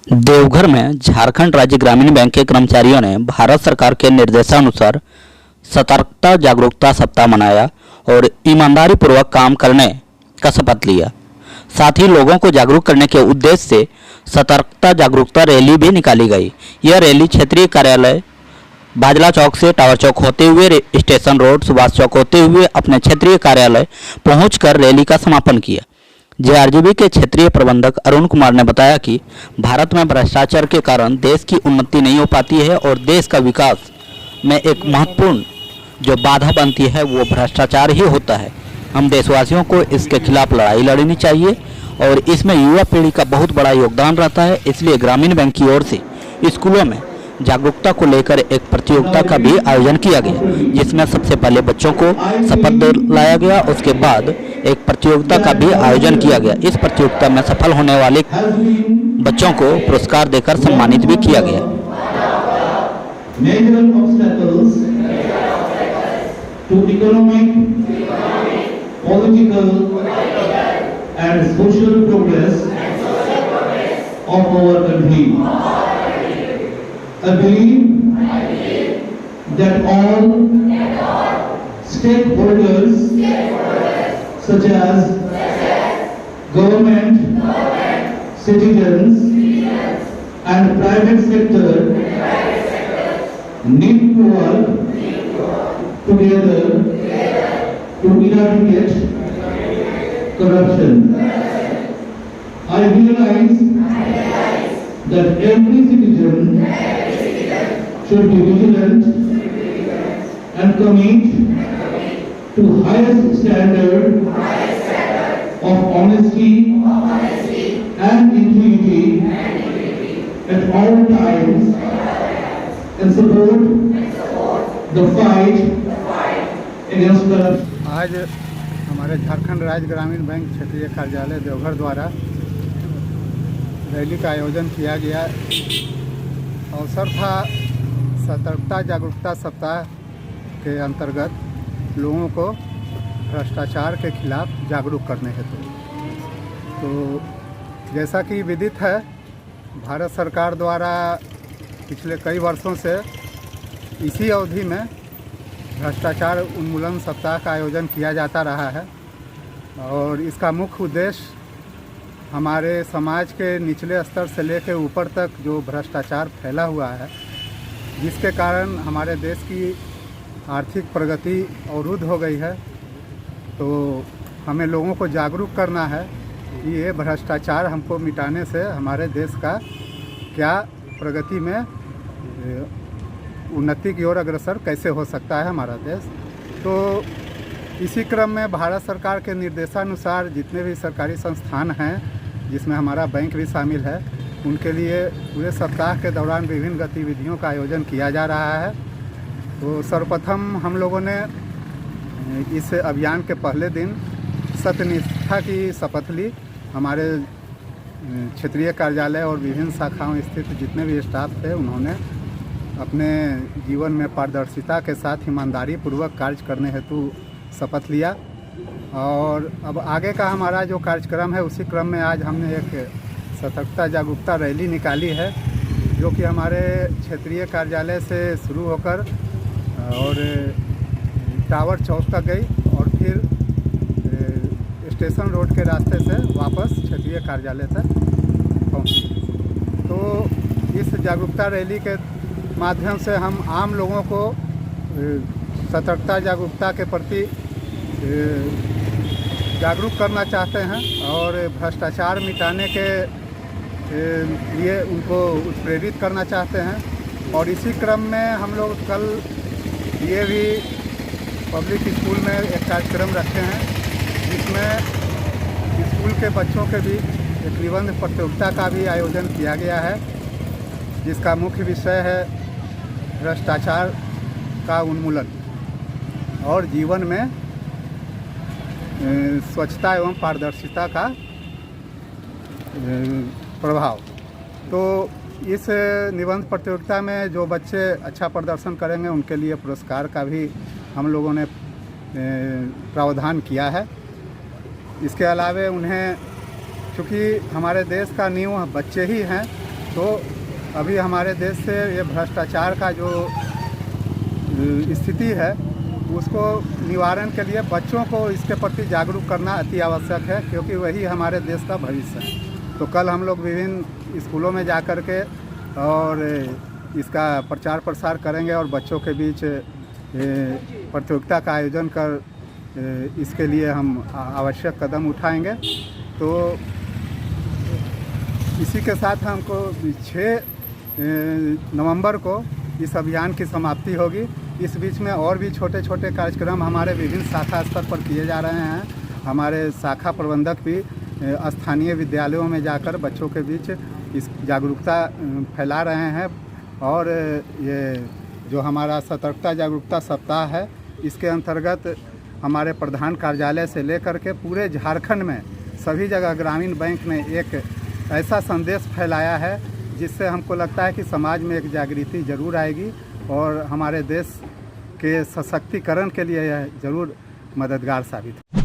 देवघर में झारखंड राज्य ग्रामीण बैंक के कर्मचारियों ने भारत सरकार के निर्देशानुसार सतर्कता जागरूकता सप्ताह मनाया और ईमानदारी पूर्वक काम करने का शपथ लिया। साथ ही लोगों को जागरूक करने के उद्देश्य से सतर्कता जागरूकता रैली भी निकाली गई। यह रैली क्षेत्रीय कार्यालय बाजला चौक से टावर चौक होते हुए स्टेशन रोड सुभाष चौक होते हुए अपने क्षेत्रीय कार्यालय पहुंचकर रैली का समापन किया। जेआरजीबी के क्षेत्रीय प्रबंधक अरुण कुमार ने बताया कि भारत में भ्रष्टाचार के कारण देश की उन्नति नहीं हो पाती है और देश का विकास में एक महत्वपूर्ण जो बाधा बनती है वो भ्रष्टाचार ही होता है। हम देशवासियों को इसके खिलाफ लड़ाई लड़नी चाहिए और इसमें युवा पीढ़ी का बहुत बड़ा योगदान रहता है। इसलिए ग्रामीण बैंक की ओर से स्कूलों में जागरूकता को लेकर एक प्रतियोगिता का भी आयोजन किया गया, जिसमें सबसे पहले बच्चों को शपथ दिलाया गया। उसके बाद एक प्रतियोगिता का भी आयोजन किया गया। इस प्रतियोगिता में सफल होने वाले बच्चों को पुरस्कार देकर सम्मानित भी किया गया। to economic, political and social progress of our country. I believe that all stakeholders such as government, citizens and private sector need to work together to eradicate corruption. I realize that every citizen should be vigilant and commit to highest standard of honesty and integrity at all times and support the fight against corruption. आज हमारे झारखंड राज्य ग्रामीण bank क्षेत्रीय कार्यालय देवघर द्वारा rally का आयोजन किया गया। अवसर था सतर्कता जागरूकता सप्ताह के अंतर्गत लोगों को भ्रष्टाचार के खिलाफ जागरूक करने हेतु। तो जैसा कि विदित है, भारत सरकार द्वारा पिछले कई वर्षों से इसी अवधि में भ्रष्टाचार उन्मूलन सप्ताह का आयोजन किया जाता रहा है और इसका मुख्य उद्देश्य हमारे समाज के निचले स्तर से लेकर ऊपर तक जो भ्रष्टाचार फैला हुआ है, जिसके कारण हमारे देश की आर्थिक प्रगति अवरुद्ध हो गई है। तो हमें लोगों को जागरूक करना है कि ये भ्रष्टाचार हमको मिटाने से हमारे देश का क्या प्रगति में उन्नति की ओर अग्रसर कैसे हो सकता है हमारा देश। तो इसी क्रम में भारत सरकार के निर्देशानुसार जितने भी सरकारी संस्थान हैं, जिसमें हमारा बैंक भी शामिल है, उनके लिए पूरे सप्ताह के दौरान विभिन्न गतिविधियों का आयोजन किया जा रहा है। तो सर्वप्रथम हम लोगों ने इस अभियान के पहले दिन सत्यनिष्ठा की शपथ ली। हमारे क्षेत्रीय कार्यालय और विभिन्न शाखाओं स्थित जितने भी स्टाफ थे, उन्होंने अपने जीवन में पारदर्शिता के साथ ईमानदारी पूर्वक कार्य करने हेतु शपथ लिया। और अब आगे का हमारा जो कार्यक्रम है, उसी क्रम में आज हमने एक सतर्कता जागरूकता रैली निकाली है, जो कि हमारे क्षेत्रीय कार्यालय से शुरू होकर और टावर चौक तक गई और फिर स्टेशन रोड के रास्ते से वापस क्षेत्रीय कार्यालय तक पहुंची। तो इस जागरूकता रैली के माध्यम से हम आम लोगों को सतर्कता जागरूकता के प्रति जागरूक करना चाहते हैं और भ्रष्टाचार मिटाने के लिए उनको उत्प्रेरित करना चाहते हैं। और इसी क्रम में हम लोग कल ये भी पब्लिक स्कूल में एक कार्यक्रम रखे हैं, जिसमें स्कूल के बच्चों के बीच एक निबंध प्रतियोगिता का भी आयोजन किया गया है, जिसका मुख्य विषय है भ्रष्टाचार का उन्मूलन और जीवन में स्वच्छता एवं पारदर्शिता का प्रभाव। तो इस निबंध प्रतियोगिता में जो बच्चे अच्छा प्रदर्शन करेंगे, उनके लिए पुरस्कार का भी हम लोगों ने प्रावधान किया है। इसके अलावा उन्हें, चूँकि हमारे देश का नींव बच्चे ही हैं, तो अभी हमारे देश से ये भ्रष्टाचार का जो स्थिति है उसको निवारण के लिए बच्चों को इसके प्रति जागरूक करना अति आवश्यक है, क्योंकि वही हमारे देश का भविष्य है। तो कल हम लोग विभिन्न स्कूलों में जा कर के और इसका प्रचार प्रसार करेंगे और बच्चों के बीच प्रतियोगिता का आयोजन कर इसके लिए हम आवश्यक कदम उठाएंगे। तो इसी के साथ हमको 6 नवंबर को इस अभियान की समाप्ति होगी। इस बीच में और भी छोटे छोटे कार्यक्रम हमारे विभिन्न शाखा स्तर पर किए जा रहे हैं। हमारे शाखा प्रबंधक भी स्थानीय विद्यालयों में जाकर बच्चों के बीच इस जागरूकता फैला रहे हैं। और ये जो हमारा सतर्कता जागरूकता सप्ताह है, इसके अंतर्गत हमारे प्रधान कार्यालय से लेकर के पूरे झारखंड में सभी जगह ग्रामीण बैंक ने एक ऐसा संदेश फैलाया है जिससे हमको लगता है कि समाज में एक जागृति जरूर आएगी और हमारे देश के सशक्तिकरण के लिए यह जरूर मददगार साबित